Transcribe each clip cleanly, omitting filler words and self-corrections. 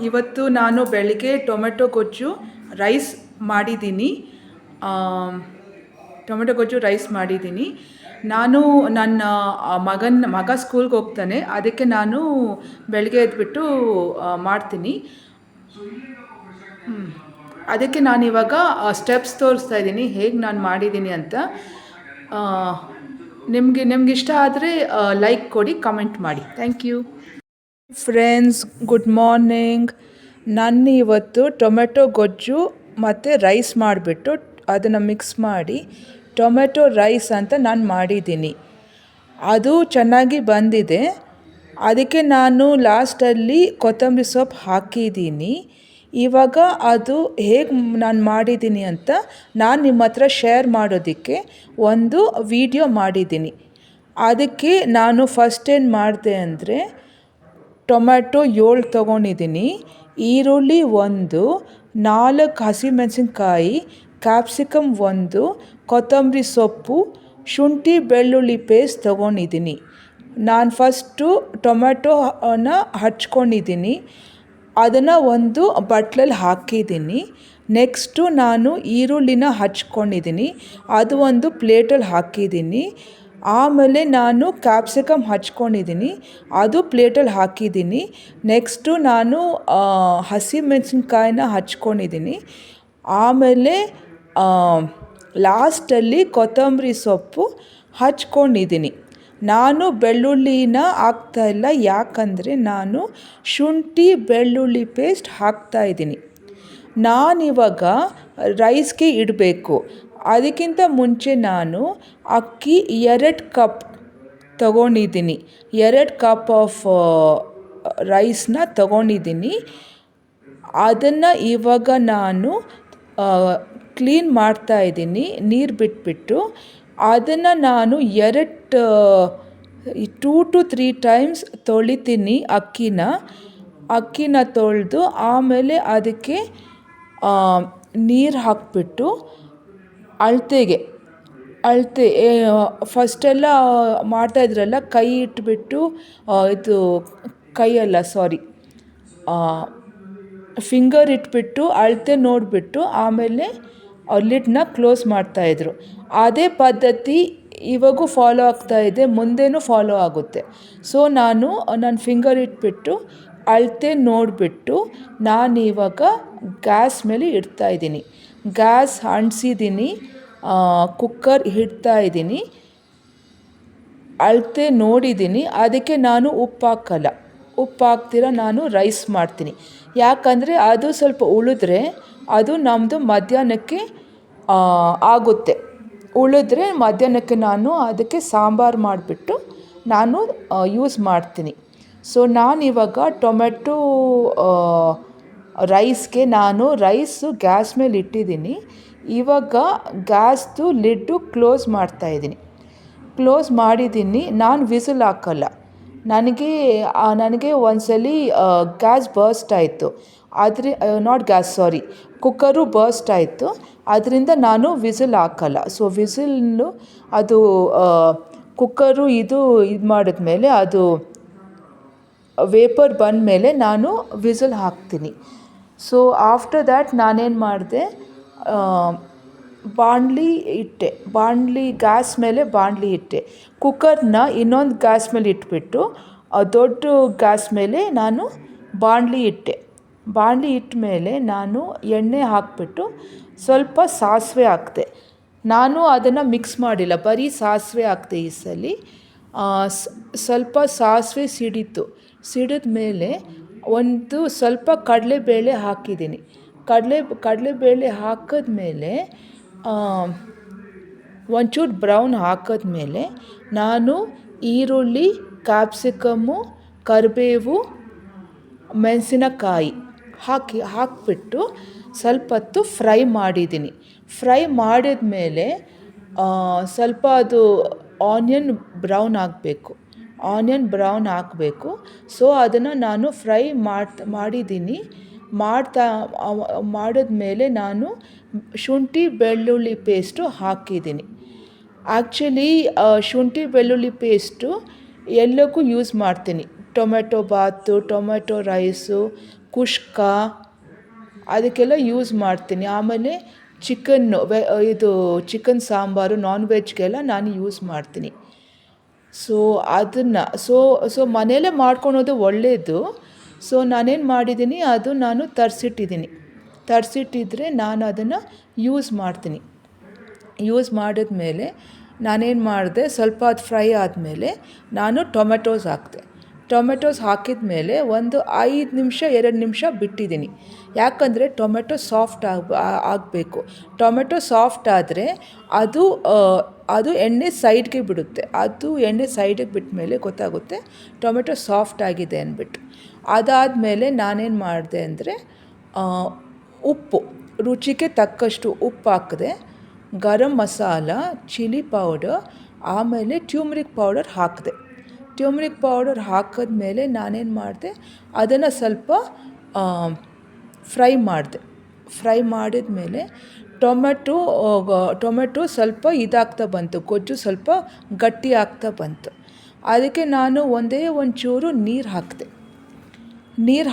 ಇವತ್ತು ನಾನು ಬೆಳಿಗ್ಗೆ ಟೊಮೆಟೊ ಗೊಜ್ಜು ರೈಸ್ ಮಾಡಿದ್ದೀನಿ. ಟೊಮೆಟೊ ಗೊಜ್ಜು ರೈಸ್ ಮಾಡಿದ್ದೀನಿ. ನಾನು ನನ್ನ ಮಗ ಸ್ಕೂಲ್ಗೆ ಹೋಗ್ತಾನೆ, ಅದಕ್ಕೆ ನಾನು ಬೆಳಗ್ಗೆ ಎದ್ಬಿಟ್ಟು ಮಾಡ್ತೀನಿ. ಅದಕ್ಕೆ ನಾನಿವಾಗ ಸ್ಟೆಪ್ಸ್ ತೋರಿಸ್ತಾ ಇದ್ದೀನಿ ಹೇಗೆ ನಾನು ಮಾಡಿದ್ದೀನಿ ಅಂತ. ನಿಮ್ಗೆ ಇಷ್ಟ ಆದರೆ ಲೈಕ್ ಕೊಡಿ, ಕಮೆಂಟ್ ಮಾಡಿ. Thank you friends. Good morning. ನಾನು ಇವತ್ತು ಟೊಮೆಟೊ ಗೊಜ್ಜು ಮತ್ತು ರೈಸ್ ಮಾಡಿಬಿಟ್ಟು ಅದನ್ನು ಮಿಕ್ಸ್ ಮಾಡಿ ಟೊಮೆಟೊ ರೈಸ್ ಅಂತ ನಾನು ಮಾಡಿದ್ದೀನಿ. ಅದು ಚೆನ್ನಾಗಿ ಬಂದಿದೆ. ಅದಕ್ಕೆ ನಾನು ಲಾಸ್ಟಲ್ಲಿ ಕೊತ್ತಂಬರಿ ಸೊಪ್ಪು ಹಾಕಿದ್ದೀನಿ. ಇವಾಗ ಅದು ಹೇಗೆ ನಾನು ಮಾಡಿದ್ದೀನಿ ಅಂತ ನಾನು ನಿಮ್ಮ ಹತ್ರ ಶೇರ್ ಮಾಡೋದಕ್ಕೆ ಒಂದು ವಿಡಿಯೋ ಮಾಡಿದ್ದೀನಿ. ಅದಕ್ಕೆ ನಾನು ಫಸ್ಟ್ ಏನು ಮಾಡಿದೆ ಅಂದರೆ, ಟೊಮ್ಯಾಟೊ 7 ತೊಗೊಂಡಿದ್ದೀನಿ, ಈರುಳ್ಳಿ 1, 4 ಹಸಿಮೆಣಸಿನ್ಕಾಯಿ, ಕ್ಯಾಪ್ಸಿಕಮ್ 1, ಕೊತ್ತಂಬರಿ ಸೊಪ್ಪು, ಶುಂಠಿ ಬೆಳ್ಳುಳ್ಳಿ ಪೇಸ್ಟ್ ತೊಗೊಂಡಿದ್ದೀನಿ. ನಾನು ಫಸ್ಟು ಟೊಮ್ಯಾಟೊನ ಹಚ್ಕೊಂಡಿದ್ದೀನಿ, ಅದನ್ನು ಒಂದು ಬಟ್ಲಲ್ಲಿ ಹಾಕಿದ್ದೀನಿ. ನೆಕ್ಸ್ಟು ನಾನು ಈರುಳ್ಳಿನ ಹಚ್ಕೊಂಡಿದ್ದೀನಿ, ಅದು ಒಂದು ಪ್ಲೇಟಲ್ಲಿ ಹಾಕಿದ್ದೀನಿ. ಆಮೇಲೆ ನಾನು ಕ್ಯಾಪ್ಸಿಕಮ್ ಹಚ್ಕೊಂಡಿದ್ದೀನಿ, ಅದು ಪ್ಲೇಟಲ್ಲಿ ಹಾಕಿದ್ದೀನಿ. ನೆಕ್ಸ್ಟು ನಾನು ಹಸಿಮೆಣಸಿನ್ಕಾಯಿನ ಹಚ್ಕೊಂಡಿದ್ದೀನಿ. ಆಮೇಲೆ ಲಾಸ್ಟಲ್ಲಿ ಕೊತ್ತಂಬರಿ ಸೊಪ್ಪು ಹಚ್ಕೊಂಡಿದ್ದೀನಿ. ನಾನು ಬೆಳ್ಳುಳ್ಳಿನ ಹಾಕ್ತಾಯಿಲ್ಲ, ಯಾಕಂದರೆ ನಾನು ಶುಂಠಿ ಬೆಳ್ಳುಳ್ಳಿ ಪೇಸ್ಟ್ ಹಾಕ್ತಾಯಿದ್ದೀನಿ. ನಾನಿವಾಗ ರೈಸ್ಗೆ ಇಡಬೇಕು. ಅದಕ್ಕಿಂತ ಮುಂಚೆ ನಾನು ಅಕ್ಕಿ 2 ಕಪ್ ತಗೊಂಡಿದ್ದೀನಿ. 2 ಕಪ್ ಆಫ್ ರೈಸ್ನ ತಗೊಂಡಿದ್ದೀನಿ. ಅದನ್ನು ಇವಾಗ ನಾನು ಕ್ಲೀನ್ ಮಾಡ್ತಾಯಿದ್ದೀನಿ, ನೀರು ಬಿಟ್ಬಿಟ್ಟು. ಅದನ್ನು ನಾನು 2 to 3 ಟೈಮ್ಸ್ ತೊಳಿತೀನಿ ಅಕ್ಕಿನ ತೊಳೆದು. ಆಮೇಲೆ ಅದಕ್ಕೆ ನೀರು ಹಾಕಿಬಿಟ್ಟು ಅಳತೆ ಫಸ್ಟೆಲ್ಲ ಮಾಡ್ತಾಯಿದ್ರಲ್ಲ, ಕೈ ಇಟ್ಬಿಟ್ಟು ಫಿಂಗರ್ ಇಟ್ಬಿಟ್ಟು ಅಳತೆ ನೋಡಿಬಿಟ್ಟು ಆಮೇಲೆ ಲಿಡ್ನ ಕ್ಲೋಸ್ ಮಾಡ್ತಾಯಿದ್ರು. ಅದೇ ಪದ್ಧತಿ ಇವಾಗೂ ಫಾಲೋ ಆಗ್ತಾಯಿದೆ, ಮುಂದೆನೂ ಫಾಲೋ ಆಗುತ್ತೆ. ಸೊ ನನ್ನ ಫಿಂಗರ್ ಇಟ್ಬಿಟ್ಟು ಅಳತೆ ನೋಡಿಬಿಟ್ಟು ನಾನಿವಾಗ ಗ್ಯಾಸ್ ಮೇಲೆ ಇಡ್ತಾಯಿದ್ದೀನಿ. Gas ಅಂಟಿಸಿದ್ದೀನಿ, cooker ಇಡ್ತಾಯಿದ್ದೀನಿ. ಅಳತೆ ನೋಡಿದ್ದೀನಿ, ಅದಕ್ಕೆ ನಾನು ಉಪ್ಪು ಹಾಕ್ತಿರ ನಾನು ರೈಸ್ ಮಾಡ್ತೀನಿ. ಯಾಕಂದರೆ ಅದು ಸ್ವಲ್ಪ ಉಳಿದ್ರೆ ಅದು ನಮ್ಮದು ಮಧ್ಯಾಹ್ನಕ್ಕೆ ಆಗುತ್ತೆ. ಉಳಿದ್ರೆ ಮಧ್ಯಾಹ್ನಕ್ಕೆ ನಾನು ಅದಕ್ಕೆ ಸಾಂಬಾರು ಮಾಡಿಬಿಟ್ಟು ನಾನು ಯೂಸ್ ಮಾಡ್ತೀನಿ. ಸೊ ನಾನಿವಾಗ ಟೊಮೆಟೊ ರೈಸ್ಗೆ ನಾನು ರೈಸು ಗ್ಯಾಸ್ ಮೇಲೆ ಇಟ್ಟಿದ್ದೀನಿ. ಇವಾಗ ಗ್ಯಾಸ್ದು ಲಿಡ್ಡು ಕ್ಲೋಸ್ ಮಾಡ್ತಾಯಿದ್ದೀನಿ. ಕ್ಲೋಸ್ ಮಾಡಿದ್ದೀನಿ. ನಾನು ವಿಸಿಲ್ ಹಾಕಲ್ಲ. ನನಗೆ ಒಂದ್ಸಲ ಗ್ಯಾಸ್ ಬರ್ಸ್ಟ್ ಆಯಿತು. ಕುಕ್ಕರು ಬರ್ಸ್ಟ್ ಆಯಿತು. ಅದರಿಂದ ನಾನು ವಿಸಿಲ್ ಹಾಕಲ್ಲ. ಸೊ ವಿಸಿಲ್ಲು ಅದು ಕುಕ್ಕರು ಇದು ಮಾಡಿದ್ಮೇಲೆ, ಅದು ವೇಪರ್ ಬಂದಮೇಲೆ ನಾನು ವಿಸಿಲ್ ಹಾಕ್ತೀನಿ. ಸೊ ಆಫ್ಟರ್ ದ್ಯಾಟ್ ನಾನೇನು ಮಾಡಿದೆ, ಗ್ಯಾಸ್ ಮೇಲೆ ಬಾಣಲಿ ಇಟ್ಟೆ. ಕುಕ್ಕರ್ನ ಇನ್ನೊಂದು ಗ್ಯಾಸ್ ಮೇಲೆ ಇಟ್ಬಿಟ್ಟು ದೊಡ್ಡ ಗ್ಯಾಸ್ ಮೇಲೆ ನಾನು ಬಾಣಲಿ ಇಟ್ಟೆ. ಬಾಣಲಿ ಇಟ್ಟ ಮೇಲೆ ನಾನು ಎಣ್ಣೆ ಹಾಕಿಬಿಟ್ಟು ಸ್ವಲ್ಪ ಸಾಸಿವೆ ಹಾಕಿದೆ. ನಾನು ಅದನ್ನು ಮಿಕ್ಸ್ ಮಾಡಿಲ್ಲ, ಬರೀ ಸಾಸಿವೆ ಹಾಕಿದೆ ಈ ಸಲ. ಸ್ವಲ್ಪ ಸಾಸಿವೆ ಸಿಡಿದ ಮೇಲೆ ಒಂದು ಸ್ವಲ್ಪ ಕಡಲೆಬೇಳೆ ಹಾಕಿದ್ದೀನಿ. ಕಡಲೆಬೇಳೆ ಹಾಕಿದ್ಮೇಲೆ ಒಂಚೂರು ಬ್ರೌನ್ ಹಾಕಿದ್ಮೇಲೆ ನಾನು ಈರುಳ್ಳಿ, ಕ್ಯಾಪ್ಸಿಕಮ್ಮು, ಕರಿಬೇವು, ಮೆಣಸಿನಕಾಯಿ ಹಾಕಿಬಿಟ್ಟು ಸ್ವಲ್ಪ ಹೊತ್ತು ಫ್ರೈ ಮಾಡಿದ್ದೀನಿ. ಫ್ರೈ ಮಾಡಿದ್ಮೇಲೆ ಸ್ವಲ್ಪ ಅದು ಆನಿಯನ್ ಬ್ರೌನ್ ಆಗಬೇಕು. ಸೊ ಅದನ್ನು ನಾನು ಫ್ರೈ ಮಾಡಿದ್ದೀನಿ. ಮಾಡಿದ್ಮೇಲೆ ನಾನು ಶುಂಠಿ ಬೆಳ್ಳುಳ್ಳಿ ಪೇಸ್ಟು ಹಾಕಿದ್ದೀನಿ. ಆ್ಯಕ್ಚುಲಿ ಶುಂಠಿ ಬೆಳ್ಳುಳ್ಳಿ ಪೇಸ್ಟು ಎಲ್ಲಕ್ಕೂ ಯೂಸ್ ಮಾಡ್ತೀನಿ. ಟೊಮೆಟೊ ಬಾತು, ಟೊಮೆಟೊ ರೈಸು, ಕುಷ್ಕ ಅದಕ್ಕೆಲ್ಲ ಯೂಸ್ ಮಾಡ್ತೀನಿ. ಆಮೇಲೆ ಚಿಕನ್ನು ಇದು ಚಿಕನ್ ಸಾಂಬಾರು ನಾನ್ ವೆಜ್ಗೆಲ್ಲ ನಾನು ಯೂಸ್ ಮಾಡ್ತೀನಿ. ಸೊ ಅದನ್ನು ಮನೆಯಲ್ಲೇ ಮಾಡ್ಕೊಳೋದು ಒಳ್ಳೆಯದು. ಸೊ ನಾನೇನು ಮಾಡಿದ್ದೀನಿ, ಅದು ನಾನು ತರಿಸಿಟ್ಟಿದ್ರೆ ನಾನು ಅದನ್ನು ಯೂಸ್ ಮಾಡ್ತೀನಿ. ಯೂಸ್ ಮಾಡಿದ್ಮೇಲೆ ನಾನೇನು ಮಾಡಿದೆ, ಸ್ವಲ್ಪ ಅದು ಫ್ರೈ ಆದಮೇಲೆ ನಾನು ಟೊಮೆಟೋಸ್ ಹಾಕಿದ ಮೇಲೆ ಒಂದು 5 ನಿಮಿಷ 2 ನಿಮಿಷ ಬಿಟ್ಟಿದ್ದೀನಿ. ಯಾಕಂದರೆ ಟೊಮೆಟೊ ಸಾಫ್ಟ್ ಆಗಬೇಕು. ಟೊಮೆಟೊ ಸಾಫ್ಟ್ ಆದರೆ ಅದು ಎಣ್ಣೆ ಸೈಡ್ಗೆ ಬಿಡುತ್ತೆ. ಅದು ಎಣ್ಣೆ ಸೈಡಿಗೆ ಬಿಟ್ಟ ಮೇಲೆ ಗೊತ್ತಾಗುತ್ತೆ ಟೊಮೆಟೊ ಸಾಫ್ಟ್ ಆಗಿದೆ ಅಂದ್ಬಿಟ್ಟು. ಅದಾದಮೇಲೆ ನಾನೇನು ಮಾಡಿದೆ ಅಂದರೆ ಉಪ್ಪು, ರುಚಿಗೆ ತಕ್ಕಷ್ಟು ಉಪ್ಪು ಹಾಕಿದೆ, ಗರಂ ಮಸಾಲ, ಚಿಲ್ಲಿ ಪೌಡರ್, ಆಮೇಲೆ ಟ್ಯೂಮ್ರಿಕ್ ಪೌಡರ್ ಹಾಕಿದೆ. ಟ್ಯೂಮ್ರಿಕ್ ಪೌಡರ್ ಹಾಕಿದ್ಮೇಲೆ ನಾನೇನು ಮಾಡಿದೆ, ಅದನ್ನು ಸ್ವಲ್ಪ ಫ್ರೈ ಮಾಡಿದ ಮೇಲೆ ಟೊಮೆಟೊ ಸ್ವಲ್ಪ ಇದಾಗ್ತಾ ಬಂತು, ಗೊಜ್ಜು ಸ್ವಲ್ಪ ಗಟ್ಟಿ ಆಗ್ತಾ ಬಂತು. ಅದಕ್ಕೆ ನಾನು ಒಂಚೂರು ನೀರು ಹಾಕಿದೆ. ನೀರು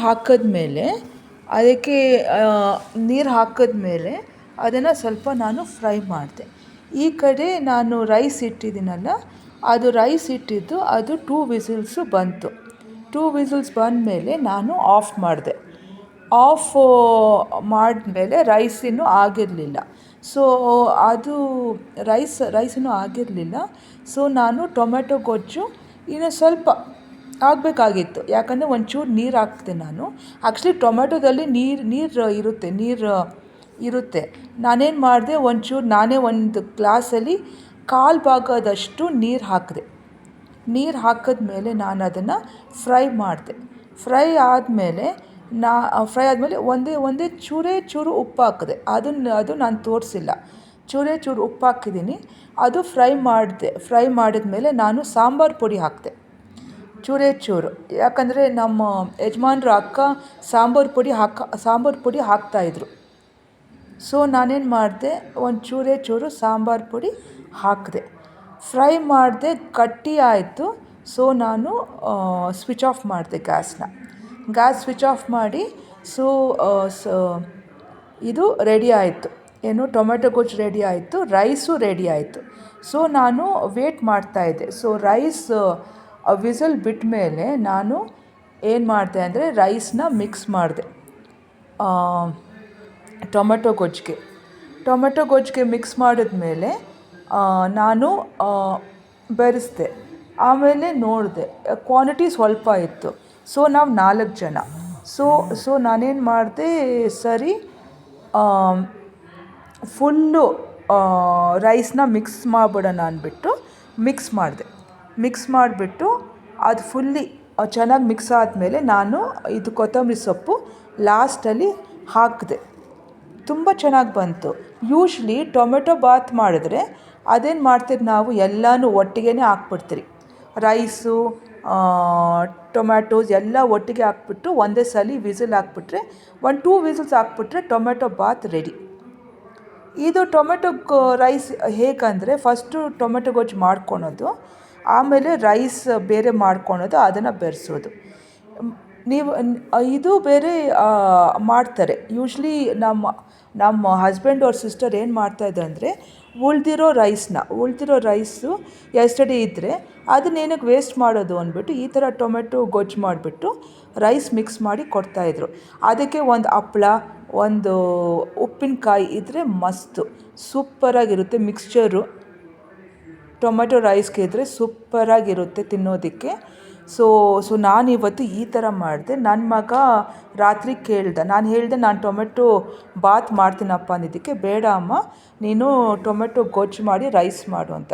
ಹಾಕಿದ್ಮೇಲೆ ಅದನ್ನು ಸ್ವಲ್ಪ ನಾನು ಫ್ರೈ ಮಾಡಿದೆ. ಈ ಕಡೆ ನಾನು ರೈಸ್ ಇಟ್ಟಿದ್ದೀನಲ್ಲ, ಅದು 2 ವಿಸಿಲ್ಸು ಬಂತು. 2 ವಿಸಿಲ್ಸ್ ಬಂದಮೇಲೆ ನಾನು ಆಫ್ ಮಾಡಿದೆ. ಆಫ್ ಮಾಡಿದ್ಮೇಲೆ ರೈಸ್ ಇನ್ನೂ ಆಗಿರಲಿಲ್ಲ. ಸೊ ಅದು ರೈಸ್ ಇನ್ನೂ ಆಗಿರಲಿಲ್ಲ. ಸೊ ನಾನು ಟೊಮೆಟೊ ಗೊಜ್ಜು ಇನ್ನೂ ಸ್ವಲ್ಪ ಆಗಬೇಕಾಗಿತ್ತು. ಯಾಕಂದರೆ ಒಂಚೂರು ನೀರು ಹಾಕಿದೆ ನಾನು. ಆ್ಯಕ್ಚುಲಿ ಟೊಮೆಟೊದಲ್ಲಿ ನೀರು ಇರುತ್ತೆ. ನಾನೇನು ಮಾಡಿದೆ, ನಾನೇ ಒಂದು ಗ್ಲಾಸಲ್ಲಿ 1/4 ಭಾಗದಷ್ಟು ನೀರು ಹಾಕಿದೆ. ನೀರು ಹಾಕಿದ್ಮೇಲೆ ನಾನು ಅದನ್ನು ಫ್ರೈ ಮಾಡಿದೆ. ಫ್ರೈ ಆದಮೇಲೆ ಒಂದೇ ಚೂರು ಉಪ್ಪು ಹಾಕಿದೆ. ಅದು ನಾನು ತೋರಿಸಿಲ್ಲ. ಚೂರು ಉಪ್ಪು ಹಾಕಿದ್ದೀನಿ. ಅದು ಫ್ರೈ ಮಾಡಿದ್ಮೇಲೆ ನಾನು ಸಾಂಬಾರು ಪುಡಿ ಹಾಕಿದೆ. ಚೂರು, ಯಾಕಂದರೆ ನಮ್ಮ ಯಜಮಾನ್ರು ಅಕ್ಕ ಸಾಂಬಾರು ಪುಡಿ ಹಾಕ್ತಾಯಿದ್ರು. ಸೊ ನಾನೇನು ಮಾಡಿದೆ, ಚೂರು ಸಾಂಬಾರು ಪುಡಿ ಹಾಕಿದೆ. ಫ್ರೈ ಮಾಡಿದೆ, ಗಟ್ಟಿ ಆಯಿತು. ಸೊ ನಾನು ಸ್ವಿಚ್ ಆಫ್ ಮಾಡಿದೆ ಗ್ಯಾಸ್ ಸ್ವಿಚ್ ಆಫ್ ಮಾಡಿ. ಸೊ ಇದು ರೆಡಿ ಆಯಿತು, ಟೊಮೆಟೊ ಗೊಜ್ಜು ರೆಡಿ ಆಯಿತು, ರೈಸು ರೆಡಿ ಆಯಿತು. ಸೊ ನಾನು ವೇಟ್ ಮಾಡ್ತಾಯಿದ್ದೆ. ಸೊ ರೈಸ್ ವಿಸಲ್ ಬಿಟ್ಟ ಮೇಲೆ ನಾನು ಏನು ಮಾಡಿದೆ ಅಂದರೆ ರೈಸ್ನ ಮಿಕ್ಸ್ ಮಾಡಿದೆ ಟೊಮೆಟೊ ಗೊಜ್ಜಿಗೆ ಮಿಕ್ಸ್ ಮಾಡಿದ್ಮೇಲೆ ನಾನು ಬೆರೆಸಿದೆ. ಆಮೇಲೆ ನೋಡಿದೆ ಕ್ವಾಂಟಿಟಿ ಸ್ವಲ್ಪ ಇತ್ತು. ಸೊ ನಾವು 4 ಜನ. ಸೊ ನಾನೇನು ಮಾಡಿದೆ, ಸರಿ ಫುಲ್ಲು ರೈಸ್ನ ಮಿಕ್ಸ್ ಮಾಡಿಬಿಡೋಣ ಅಂದ್ಬಿಟ್ಟು ಮಿಕ್ಸ್ ಮಾಡಿಬಿಟ್ಟು ಅದು ಫುಲ್ಲಿ ಚೆನ್ನಾಗಿ ಮಿಕ್ಸ್ ಆದಮೇಲೆ ನಾನು ಇದು ಕೊತ್ತಂಬರಿ ಸೊಪ್ಪು ಲಾಸ್ಟಲ್ಲಿ ಹಾಕಿದೆ. ತುಂಬ ಚೆನ್ನಾಗಿ ಬಂತು. ಯೂಶ್ವಲಿ ಟೊಮೆಟೊ ಬಾತ್ ಮಾಡಿದ್ರೆ ಅದೇನು ಮಾಡ್ತೀರಿ, ನಾವು ಎಲ್ಲನೂ ಒಟ್ಟಿಗೆ ಹಾಕ್ಬಿಡ್ತೀರಿ. ರೈಸು, ಟೊಮ್ಯಾಟೋಸ್ ಎಲ್ಲ ಒಟ್ಟಿಗೆ ಹಾಕ್ಬಿಟ್ಟು ಒಂದೇ ಸಲ ವಿಸಿಲ್ ಹಾಕ್ಬಿಟ್ರೆ 2 ವಿಸಿಲ್ಸ್ ಹಾಕ್ಬಿಟ್ರೆ ಟೊಮೆಟೊ ಬಾತ್ ರೆಡಿ. ಇದು ಟೊಮೆಟೊ ರೈಸ್ ಹೇಗಂದರೆ, ಫಸ್ಟು ಟೊಮೆಟೊ ಗೊಜ್ಜು ಮಾಡ್ಕೊಳೋದು, ಆಮೇಲೆ ರೈಸ್ ಬೇರೆ ಮಾಡ್ಕೊಳೋದು, ಅದನ್ನು ಬೆರೆಸೋದು. ಇದು ಬೇರೆ ಮಾಡ್ತಾರೆ. ಯೂಶ್ವಲಿ ನಮ್ಮ ಹಸ್ಬೆಂಡ್ ಅವ್ರ ಸಿಸ್ಟರ್ ಏನು ಮಾಡ್ತಾಯಿದ್ರು ಅಂದರೆ, ಉಳಿದಿರೋ ರೈಸು ಎಸ್ಟರ್ಡೇ ಇದ್ದರೆ ಅದನ್ನೇನಕ್ಕೆ ವೇಸ್ಟ್ ಮಾಡೋದು ಅಂದ್ಬಿಟ್ಟು ಈ ಥರ ಟೊಮೆಟೊ ಗೊಜ್ಜು ಮಾಡಿಬಿಟ್ಟು ರೈಸ್ ಮಿಕ್ಸ್ ಮಾಡಿ ಕೊಡ್ತಾಯಿದ್ರು. ಅದಕ್ಕೆ ಒಂದು ಹಪ್ಳ, ಒಂದು ಉಪ್ಪಿನಕಾಯಿ ಇದ್ದರೆ ಮಸ್ತು ಸೂಪರಾಗಿರುತ್ತೆ. ಮಿಕ್ಸ್ಚರು ಟೊಮೆಟೊ ರೈಸ್ಗೆ ಇದ್ದರೆ ಸೂಪರಾಗಿರುತ್ತೆ ತಿನ್ನೋದಕ್ಕೆ. ಸೊ ನಾನಿವತ್ತು ಈ ಥರ ಮಾಡಿದೆ. ನನ್ನ ಮಗ ರಾತ್ರಿ ಕೇಳ್ದೆ, ನಾನು ಹೇಳಿದೆ ನಾನು ಟೊಮೆಟೊ ಬಾತ್ ಮಾಡ್ತೀನಪ್ಪ ಅಂದಿದ್ದಕ್ಕೆ, ಬೇಡ ಅಮ್ಮ ನೀನು ಟೊಮೆಟೊ ಗೊಜ್ಜು ಮಾಡಿ ರೈಸ್ ಮಾಡು ಅಂತ.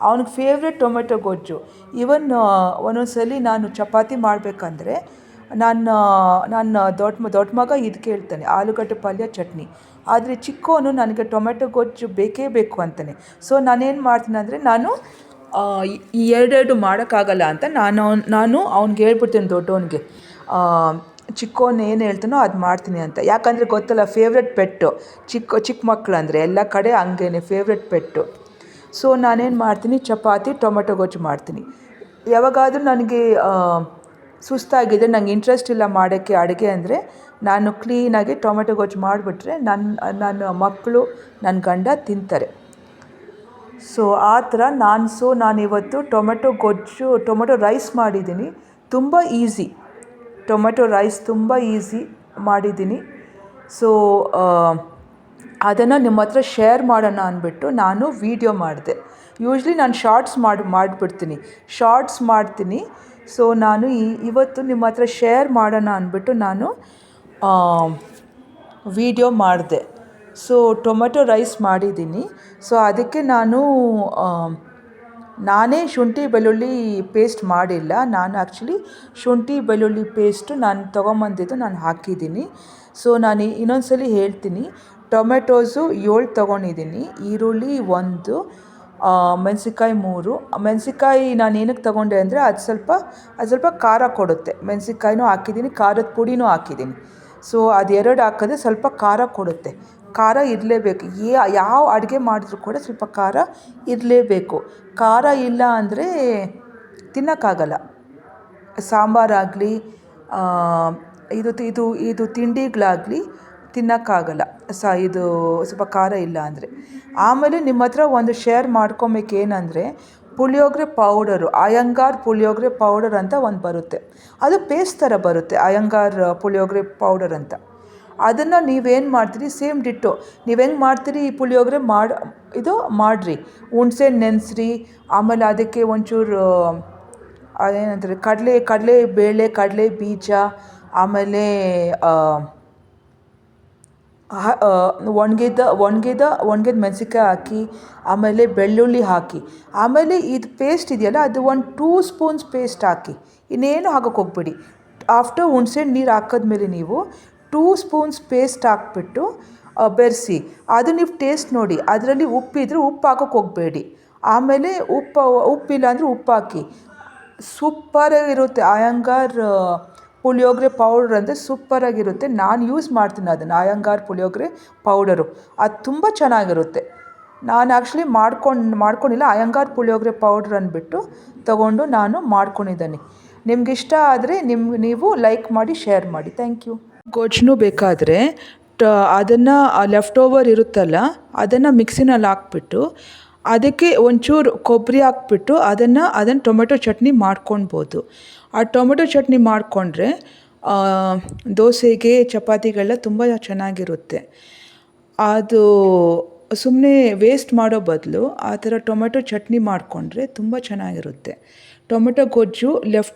ಅವನಿಗೆ ಫೇವ್ರೆಟ್ ಟೊಮೆಟೊ ಗೊಜ್ಜು. ಈವನ್ ಒಂದೊಂದ್ಸಲಿ ನಾನು ಚಪಾತಿ ಮಾಡಬೇಕಂದ್ರೆ ನನ್ನ ದೊಡ್ಡ ಮಗ ಇದು ಕೇಳ್ತಾನೆ, ಆಲೂಗಡ್ಡೆ ಪಲ್ಯ ಚಟ್ನಿ. ಆದರೆ ಚಿಕ್ಕವನು ನನಗೆ ಟೊಮೆಟೊ ಗೊಜ್ಜು ಬೇಕೇ ಬೇಕು ಅಂತಾನೆ. ಸೊ ನಾನೇನು ಮಾಡ್ತೀನಿ ಅಂದರೆ, ನಾನು ಈ 2 ಮಾಡೋಕ್ಕಾಗಲ್ಲ ಅಂತ ನಾನು ಅವ್ನಿಗೆ ಹೇಳ್ಬಿಡ್ತೀನಿ, ದೊಡ್ಡವನಿಗೆ. ಚಿಕ್ಕವನು ಏನು ಹೇಳ್ತಾನೋ ಅದು ಮಾಡ್ತೀನಿ ಅಂತ. ಯಾಕಂದರೆ ಗೊತ್ತಲ್ಲ, ಫೇವ್ರೆಟ್ ಪೆಟ್ಟು ಚಿಕ್ಕ ಮಕ್ಕಳಂದರೆ ಎಲ್ಲ ಕಡೆ ಹಂಗೇನೆ, ಫೇವ್ರೆಟ್ ಪೆಟ್ಟು. ಸೊ ನಾನೇನು ಮಾಡ್ತೀನಿ, ಚಪಾತಿ ಟೊಮೆಟೊ ಗೊಜ್ಜು ಮಾಡ್ತೀನಿ. ಯಾವಾಗಾದರೂ ನನಗೆ ಸುಸ್ತಾಗಿದೆ, ನಂಗೆ ಇಂಟ್ರೆಸ್ಟ್ ಇಲ್ಲ ಮಾಡೋಕ್ಕೆ ಅಡುಗೆ ಅಂದರೆ ನಾನು ಕ್ಲೀನಾಗಿ ಟೊಮೆಟೊ ಗೊಜ್ಜು ಮಾಡಿಬಿಟ್ರೆ ನನ್ನ ಮಕ್ಕಳು ನನ್ನ ಗಂಡ ತಿಂತಾರೆ. ಸೊ ಆ ಥರ ನಾನಿವತ್ತು ಟೊಮೆಟೊ ರೈಸ್ ಮಾಡಿದ್ದೀನಿ. ತುಂಬ ಈಸಿ, ಟೊಮೆಟೊ ರೈಸ್ ತುಂಬ ಈಸಿ ಮಾಡಿದ್ದೀನಿ. ಸೊ ಅದನ್ನು ನಿಮ್ಮ ಹತ್ರ ಶೇರ್ ಮಾಡೋಣ ಅಂದ್ಬಿಟ್ಟು ನಾನು ವೀಡಿಯೋ ಮಾಡಿದೆ. ಯೂಶ್ವಲಿ ನಾನು ಶಾರ್ಟ್ಸ್ ಮಾಡ್ತೀನಿ. ಸೊ ನಾನು ಇವತ್ತು ನಿಮ್ಮ ಹತ್ರ ಶೇರ್ ಮಾಡೋಣ ಅಂದ್ಬಿಟ್ಟು ನಾನು ವೀಡಿಯೋ ಮಾಡಿದೆ. ಸೊ ಟೊಮೆಟೊ ರೈಸ್ ಮಾಡಿದ್ದೀನಿ. ಸೊ ಅದಕ್ಕೆ ನಾನೇ ಶುಂಠಿ ಬೆಳ್ಳುಳ್ಳಿ ಪೇಸ್ಟ್ ಮಾಡಿಲ್ಲ. ನಾನು ಆ್ಯಕ್ಚುಲಿ ಶುಂಠಿ ಬೆಳ್ಳುಳ್ಳಿ ಪೇಸ್ಟು ನಾನು ತೊಗೊಂಬಂದಿದ್ದು ನಾನು ಹಾಕಿದ್ದೀನಿ. ಸೊ ನಾನು ಇನ್ನೊಂದ್ಸಲ ಹೇಳ್ತೀನಿ, ಟೊಮೆಟೊಸು 7 ತೊಗೊಂಡಿದ್ದೀನಿ, ಈರುಳ್ಳಿ 1, ಮೆಣಸಿನ್ಕಾಯಿ 3. ಮೆಣಸಿನ್ಕಾಯಿ ನಾನು ಏನಕ್ಕೆ ತೊಗೊಂಡೆ ಅಂದರೆ ಅದು ಸ್ವಲ್ಪ ಖಾರ ಕೊಡುತ್ತೆ. ಮೆಣಸಿನ್ಕಾಯಿನೂ ಹಾಕಿದ್ದೀನಿ, ಖಾರದ ಪುಡಿನೂ ಹಾಕಿದ್ದೀನಿ. ಸೊ ಅದು 2 ಹಾಕಿದ್ರೆ ಸ್ವಲ್ಪ ಖಾರ ಕೊಡುತ್ತೆ. ಖಾರ ಇರಲೇಬೇಕು, ಯಾವ ಅಡುಗೆ ಮಾಡಿದ್ರೂ ಕೂಡ ಸ್ವಲ್ಪ ಖಾರ ಇರಲೇಬೇಕು. ಖಾರ ಇಲ್ಲ ಅಂದರೆ ತಿನ್ನೋಕ್ಕಾಗಲ್ಲ. ಸಾಂಬಾರಾಗಲಿ ಇದು ತಿಂಡಿಗಳಾಗಲಿ ತಿನ್ನೋಕ್ಕಾಗಲ್ಲ. ಇದು ಸ್ವಲ್ಪ ಖಾರ ಇಲ್ಲ ಅಂದರೆ. ಆಮೇಲೆ ನಿಮ್ಮ ಹತ್ರ ಒಂದು ಶೇರ್ ಮಾಡ್ಕೊಬೇಕೇನೆಂದರೆ, ಪುಳಿಯೋಗರೆ ಪೌಡರು, ಅಯ್ಯಂಗಾರ್ ಪುಳಿಯೋಗರೆ ಪೌಡರ್ ಅಂತ ಒಂದು ಬರುತ್ತೆ. ಅದು ಪೇಸ್ಟ್ ಥರ ಬರುತ್ತೆ, ಅಯ್ಯಂಗಾರ್ ಪುಳಿಯೋಗರೆ ಪೌಡರ್ ಅಂತ. ಅದನ್ನು ನೀವೇನು ಮಾಡ್ತೀರಿ, ಸೇಮ್ ಡಿಟ್ಟೋ ನೀವು ಹೆಂಗೆ ಮಾಡ್ತೀರಿ ಈ ಪುಳಿಯೋಗರೆ ಮಾಡಿರಿ. ಹುಣ್ಸೆ ನೆನೆಸ್ರಿ, ಆಮೇಲೆ ಅದಕ್ಕೆ ಒಂಚೂರು ಅದೇನಂತಾರೆ ಕಡಲೆ ಬೀಜ, ಆಮೇಲೆ ಒಣಗಿದ ಮೆಣಸಿನ್ಕಾಯಿ ಹಾಕಿ, ಆಮೇಲೆ ಬೆಳ್ಳುಳ್ಳಿ ಹಾಕಿ, ಆಮೇಲೆ ಇದು ಪೇಸ್ಟ್ ಇದೆಯಲ್ಲ ಅದು 2 ಸ್ಪೂನ್ಸ್ ಪೇಸ್ಟ್ ಹಾಕಿ. ಇನ್ನೇನು ಹಾಕೋಕ್ಕೆ ಹೋಗ್ಬೇಡಿ. ಆಫ್ಟರ್ ಹುಣಸೆ ನೀರು ಹಾಕಿದ್ಮೇಲೆ ನೀವು 2 ಸ್ಪೂನ್ಸ್ ಪೇಸ್ಟ್ ಹಾಕ್ಬಿಟ್ಟು ಬೆರೆಸಿ. ಅದು ನೀವು ಟೇಸ್ಟ್ ನೋಡಿ, ಅದರಲ್ಲಿ ಉಪ್ಪಿದ್ರೆ ಉಪ್ಪು ಹಾಕೋಕ್ಕೆ ಹೋಗಬೇಡಿ. ಆಮೇಲೆ ಉಪ್ಪಿಲ್ಲ ಅಂದರೆ ಉಪ್ಪು ಹಾಕಿ. ಸೂಪರಾಗಿರುತ್ತೆ ಅಯ್ಯಂಗಾರ್ ಪುಳಿಯೋಗರೆ ಪೌಡ್ರ್ ಅಂದರೆ ಸೂಪರಾಗಿರುತ್ತೆ. ನಾನು ಯೂಸ್ ಮಾಡ್ತೀನಿ ಅದನ್ನು, ಅಯ್ಯಂಗಾರ್ ಪುಳಿಯೋಗರೆ ಪೌಡರು. ಅದು ತುಂಬ ಚೆನ್ನಾಗಿರುತ್ತೆ. ನಾನು ಆ್ಯಕ್ಚುಲಿ ಮಾಡ್ಕೊಂಡಿಲ್ಲ, ಅಯ್ಯಂಗಾರ್ ಪುಳಿಯೋಗರೆ ಪೌಡ್ರ್ ಅಂದ್ಬಿಟ್ಟು ತೊಗೊಂಡು ನಾನು ಮಾಡ್ಕೊಂಡಿದ್ದೀನಿ. ನಿಮ್ಗೆ ಇಷ್ಟ ಆದರೆ ನೀವು ಲೈಕ್ ಮಾಡಿ, ಶೇರ್ ಮಾಡಿ. Thank you. ಗೊಜ್ಜು ಬೇಕಾದರೆ ಅದನ್ನು ಲೆಫ್ಟ್ ಓವರ್ ಇರುತ್ತಲ್ಲ ಅದನ್ನು ಮಿಕ್ಸಿನಲ್ಲಿ ಹಾಕ್ಬಿಟ್ಟು ಅದಕ್ಕೆ ಒಂಚೂರು ಕೊಬ್ಬರಿ ಹಾಕ್ಬಿಟ್ಟು ಅದನ್ನು ಟೊಮೆಟೊ ಚಟ್ನಿ ಮಾಡ್ಕೊಳ್ಬೋದು. ಆ ಟೊಮೆಟೊ ಚಟ್ನಿ ಮಾಡಿಕೊಂಡ್ರೆ ದೋಸೆಗೆ ಚಪಾತಿಗೆಲ್ಲ ತುಂಬ ಚೆನ್ನಾಗಿರುತ್ತೆ. ಅದು ಸುಮ್ಮನೆ ವೇಸ್ಟ್ ಮಾಡೋ ಬದಲು ಆ ಥರ ಟೊಮೆಟೊ ಚಟ್ನಿ ಮಾಡಿಕೊಂಡ್ರೆ ತುಂಬ ಚೆನ್ನಾಗಿರುತ್ತೆ. ಟೊಮೆಟೊ ಗೊಜ್ಜು ಲೆಫ್ಟ್